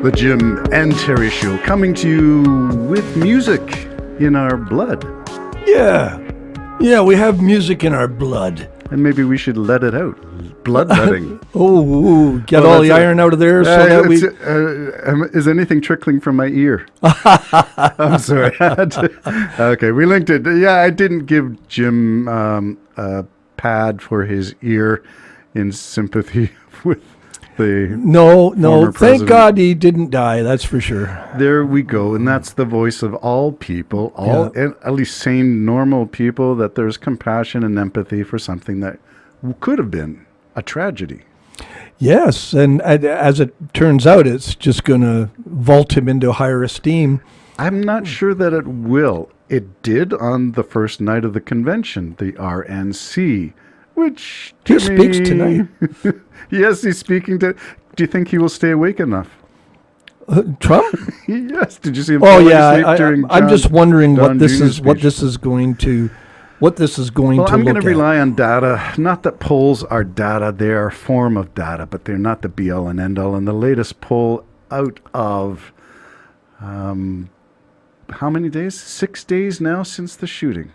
The Jim and Terry Show, coming to you with music in our blood. Yeah, we have music in our blood. And maybe we should let it out. Bloodletting. Get all the iron out of there so that we... is anything trickling from my ear? I'm sorry. Okay, we linked it. Yeah, I didn't give Jim a pad for his ear in sympathy with the No, former thank president. God he didn't die, that's for sure. There we go, and that's the voice of all people, at least sane, normal people, that there's compassion and empathy for something that could have been a tragedy. Yes, and as it turns out, it's just going to vault him into higher esteem. I'm not sure that it will. It did on the first night of the convention, the RNC, which He speaks tonight. Yes, he's speaking to... Do you think he will stay awake enough? Trump? Yes. Did you see him? Oh falling yeah, asleep during I'm just wondering Don what this Jr.'s is. What speech? this is going to. What this is going Well, to I'm look going to at. rely on data. Not that polls are data; they are a form of data, but they're not the be-all and end-all. And the latest poll out of how many days? 6 days now since the shooting.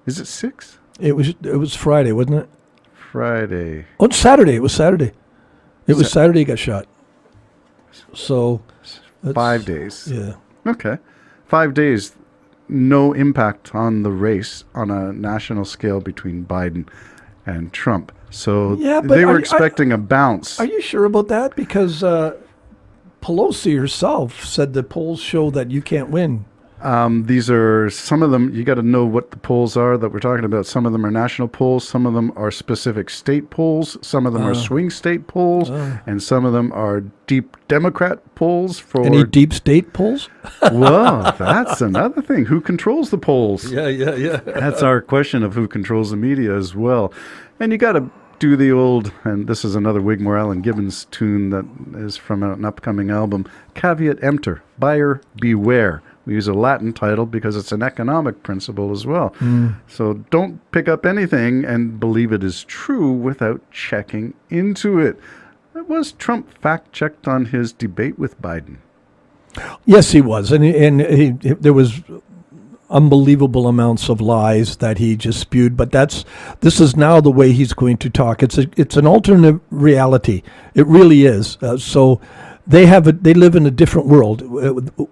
Is it 6? It was Friday, wasn't it? Friday. Oh, it's Saturday. It was Saturday. It was Saturday he got shot. So 5 days. Yeah. Okay. 5 days. No impact on the race on a national scale between Biden and Trump. So Yeah, but they were expecting a bounce. Are you sure about that? Because Pelosi herself said the polls show that you can't win. These are some of them. You got to know what the polls are that we're talking about. Some of them are national polls. Some of them are specific state polls. Some of them are swing state polls. And some of them are deep Democrat polls. For Any deep state polls? Well, that's another thing. Who controls the polls? Yeah. That's our question of who controls the media as well. And you got to do the old, and this is another Wigmore Allen Gibbons tune that is from an upcoming album, caveat emptor, buyer beware. We use a Latin title because it's an economic principle as well. So don't pick up anything and believe it is true without checking into it. Was Trump fact-checked on his debate with Biden? Yes, he was, and there was unbelievable amounts of lies that he just spewed. But this is now the way he's going to talk. It's an alternate reality. It really is. So they live in a different world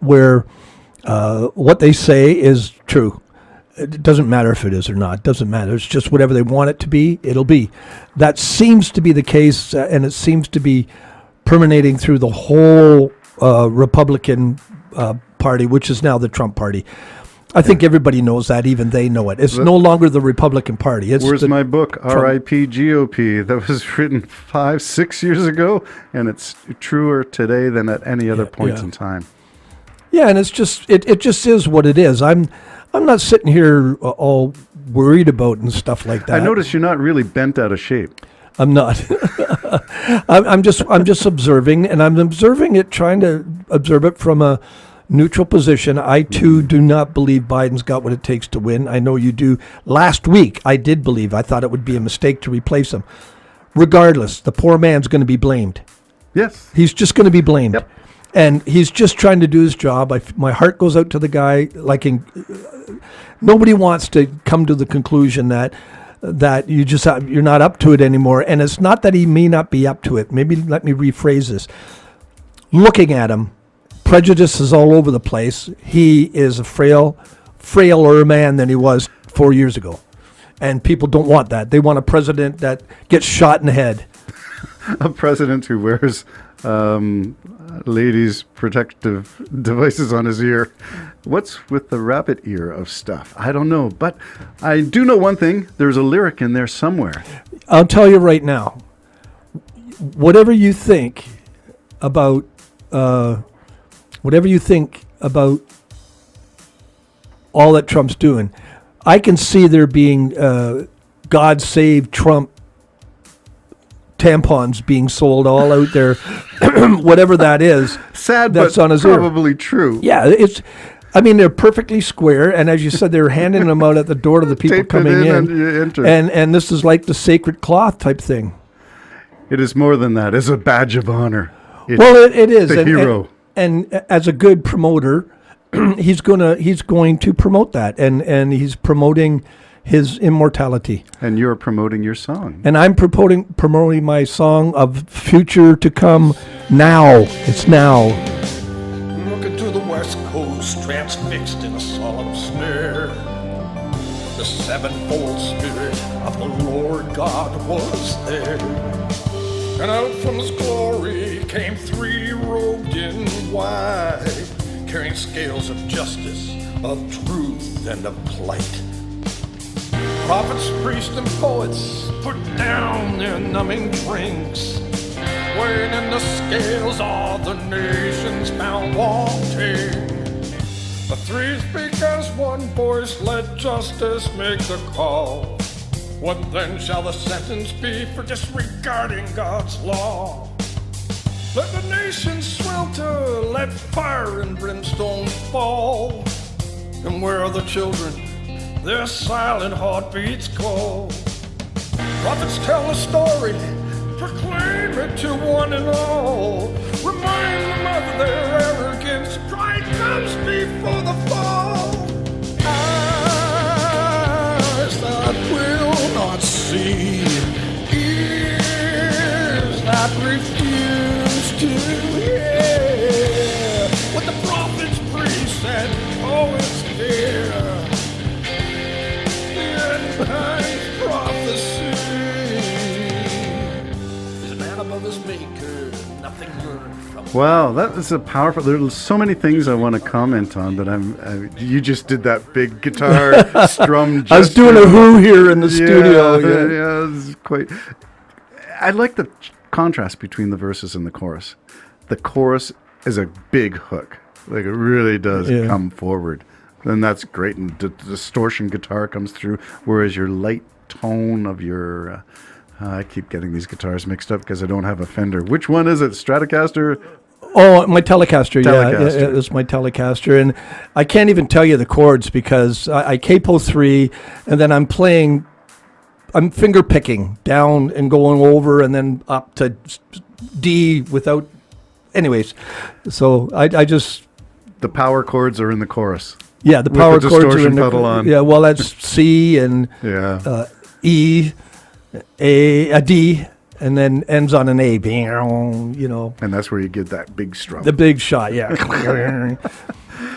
where what they say is true. It doesn't matter if it is or not. It doesn't matter. It's just whatever they want it to be, it'll be. That seems to be the case, and it seems to be permeating through the whole Republican Party, which is now the Trump Party. I think everybody knows that. Even they know it. It's no longer the Republican Party. Where's my book, R.I.P. GOP? That was written 5-6 years ago, and it's truer today than at any other point in time. Yeah, and it's just it just is what it is. I'm not sitting here all worried about and stuff like that. I notice you're not really bent out of shape. I'm not. I'm just observing, and I'm observing it, trying to observe it from a neutral position. I too do not believe Biden's got what it takes to win. I know you do. Last week, I did believe. I thought it would be a mistake to replace him. Regardless, the poor man's going to be blamed. Yes. He's just going to be blamed. Yep. And he's just trying to do his job. My heart goes out to the guy. Nobody wants to come to the conclusion that you're not up to it anymore. And it's not that he may not be up to it. Maybe let me rephrase this. Looking at him, prejudice is all over the place. He is a frailer man than he was 4 years ago. And people don't want that. They want a president that gets shot in the head. A president who wears ladies' protective devices on his ear. What's with the rabbit ear of stuff? I don't know. But I do know one thing. There's a lyric in there somewhere. I'll tell you right now. Whatever you think about all that Trump's doing, I can see there being God Save Trump tampons being sold all out there, whatever that is. Sad, that's but on his probably ear. True. Yeah, they're perfectly square, and as you said, they're handing them out at the door to the people coming in. And you enter. And this is like the sacred cloth type thing. It is more than that. It's a badge of honor. It's Well, it is the hero. And as a good promoter, he's going to promote that, and he's promoting his immortality. And you're promoting your song. And I'm promoting my song of future to come now. It's now. Looking to the west coast, transfixed in a solemn stare. The sevenfold spirit of the Lord God was there. And out from his glory came three robed in white, carrying scales of justice, of truth, and of plight. Prophets, priests, and poets put down their numbing drinks, weighing in the scales all the nations found wanting. The three speak as one voice, let justice make the call. What then shall the sentence be for disregarding God's law? Let the nations swelter, let fire and brimstone fall. And where are the children? Their silent heartbeats call. Prophets tell a story, proclaim it to one and all. Remind them of their arrogance, pride comes before the fall. Eyes that will not see, ears that refuse to hear what the prophets, priests, and poets fear. The end times prophecy is a man above his maker, nothing learned from. Wow, that is a powerful. There's so many things I want to comment on, but you just did that big guitar strum. I was doing a who here in the studio. Yeah, it's quite. I like the contrast between the verses and the chorus. The chorus is a big hook, like it really does come forward, and that's great. And the distortion guitar comes through, whereas your light tone of your. I keep getting these guitars mixed up because I don't have a Fender. Which one is it? Stratocaster? Oh, my Telecaster, Telecaster. Yeah, it's my Telecaster, and I can't even tell you the chords because I capo 3, and then I'm finger picking down and going over, and then up to D without. Anyways, so I just The power chords are in the chorus. the power the chords are distortion in the pedal on. Yeah, well that's C and Yeah. E, a D, and then ends on an A. You know. And that's where you get that big strum. The big shot, yeah.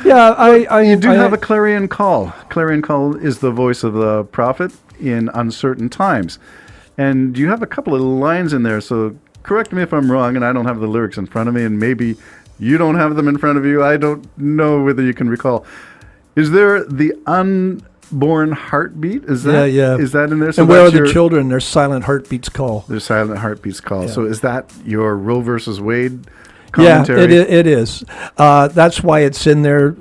Yeah, You do have a clarion call. Clarion call is the voice of the prophet in uncertain times. And you have a couple of lines in there, so correct me if I'm wrong, and I don't have the lyrics in front of me, and maybe you don't have them in front of you. I don't know whether you can recall. Is there the unborn heartbeat? Is that Is that in there? So and where are that's the children? Their silent heartbeats call. Their silent heartbeats call. Yeah. So is that your Roe versus Wade Yeah, commentary? it is. That's why it's in there.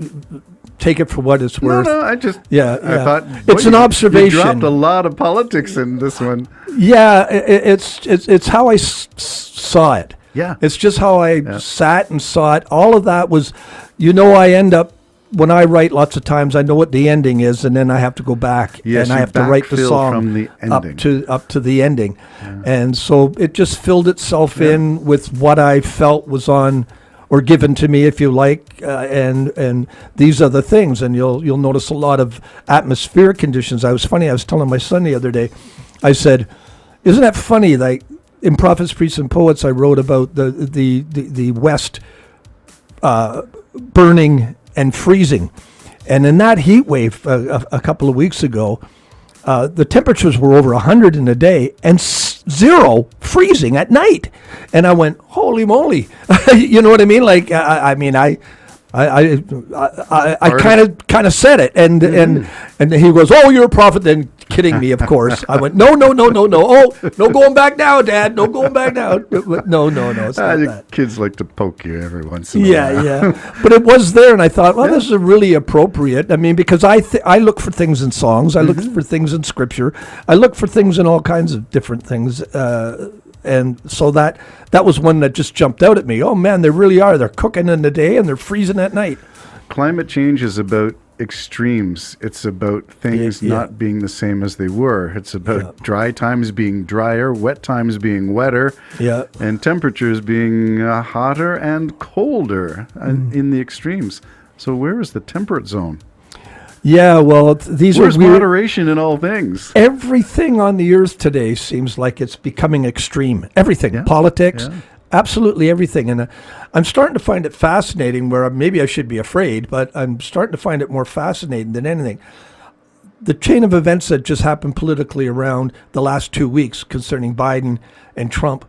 Take it for what it's worth. No, I just Yeah, I yeah. thought It's boy, an observation. You dropped a lot of politics in this one. Yeah, it's how I saw it. Yeah. It's just how I sat and saw it. All of that was, I end up, when I write lots of times, I know what the ending is, and then I have to go back Yes, and I you have to write the backfill song from the ending. up to the ending. And so it just filled itself in with what I felt was on or given to me, if you like, and these are the things. And you'll notice a lot of atmospheric conditions. I was telling my son the other day, I said, isn't that funny? Like in Prophets, Priests, and Poets, I wrote about the West burning and freezing. And in that heat wave a couple of weeks ago, the temperatures were over 100 in a day and 0 freezing at night. And I went, holy moly. You know what I mean? Like, I kind of said it. And he goes, oh, you're a prophet. Then kidding me, of course. I went, no. Oh, no going back now, Dad. No going back now. No. It's not that. Kids like to poke you every once in a while. Yeah. But it was there, and I thought, well, this is really appropriate. I mean, because I look for things in songs. I look for things in scripture. I look for things in all kinds of different things. And so that was one that just jumped out at me. Oh, man, they really are. They're cooking in the day, and they're freezing at night. Climate change is about extremes. It's about things Yeah. not being the same as they were. It's about dry times being drier, wet times being wetter, and temperatures being hotter and colder in the extremes. So where is the temperate zone? Yeah, well, these Where's are weird. moderation in all things? Everything on the earth today seems like it's becoming extreme. Everything, politics, absolutely everything. And I'm starting to find it fascinating where maybe I should be afraid, but I'm starting to find it more fascinating than anything. The chain of events that just happened politically around the last 2 weeks concerning Biden and Trump,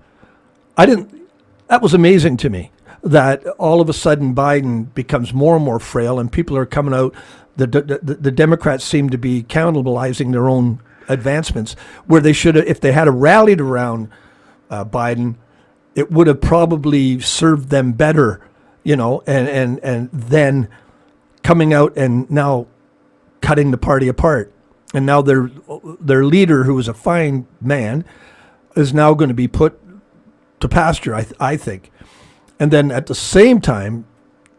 that was amazing to me, that all of a sudden Biden becomes more and more frail and people are coming out. The Democrats seem to be cannibalizing their own advancements, where they should have, if they had rallied around Biden, it would have probably served them better, and then coming out and now cutting the party apart. And now their leader, who was a fine man, is now going to be put to pasture, I think. And then at the same time,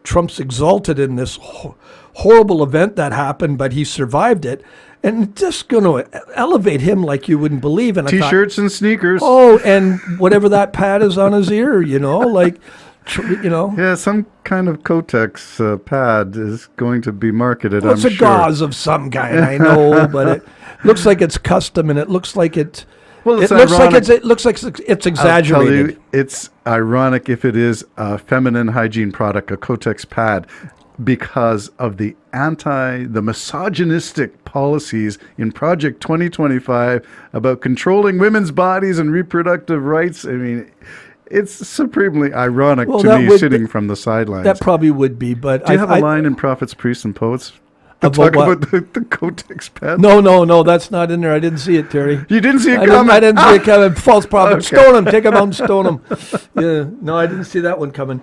Trump's exalted in this horrible event that happened, but he survived it, and just going to elevate him like you wouldn't believe. And T-shirts and sneakers. Oh, and whatever that pad is on his ear, Yeah, some kind of Kotex pad is going to be marketed. Well, it's I'm a sure. gauze of some kind, I know, but it looks like it's custom, and it looks like it. Well, it's it looks ironic. like it's exaggerated. I'll tell you, it's ironic if it is a feminine hygiene product, a Kotex pad, because of the misogynistic policies in Project 2025 about controlling women's bodies and reproductive rights. I mean, it's supremely ironic to me sitting from the sidelines. That probably would be, but Do you have a line in Prophets, Priests, and Poets to About talk what? about the Kotex pad? No, that's not in there. I didn't see it, Terry. You didn't see it I coming? didn't see it coming. False prophet. Okay. Stone him. Take him out and stone him. Yeah. No, I didn't see that one coming.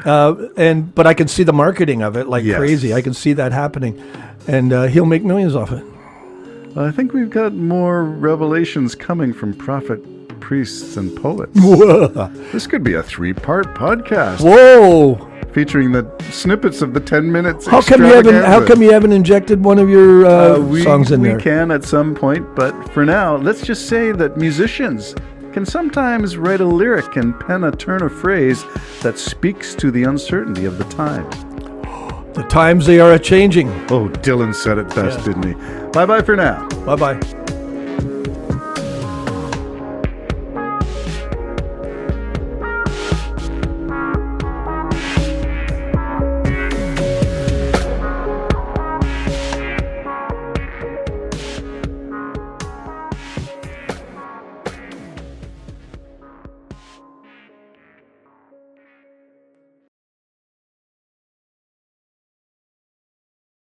But I can see the marketing of it like crazy. I can see that happening. And he'll make millions off it. I think we've got more revelations coming from prophet, priests, and poets. This could be a 3-part podcast. Whoa! Featuring the snippets of the 10 minutes. How come you haven't injected one of your songs in there? We can at some point, but for now, let's just say that musicians can sometimes write a lyric and pen a turn of phrase that speaks to the uncertainty of the times. The times they are a-changing. Oh, Dylan said it best, didn't he? Bye-bye for now. Bye-bye.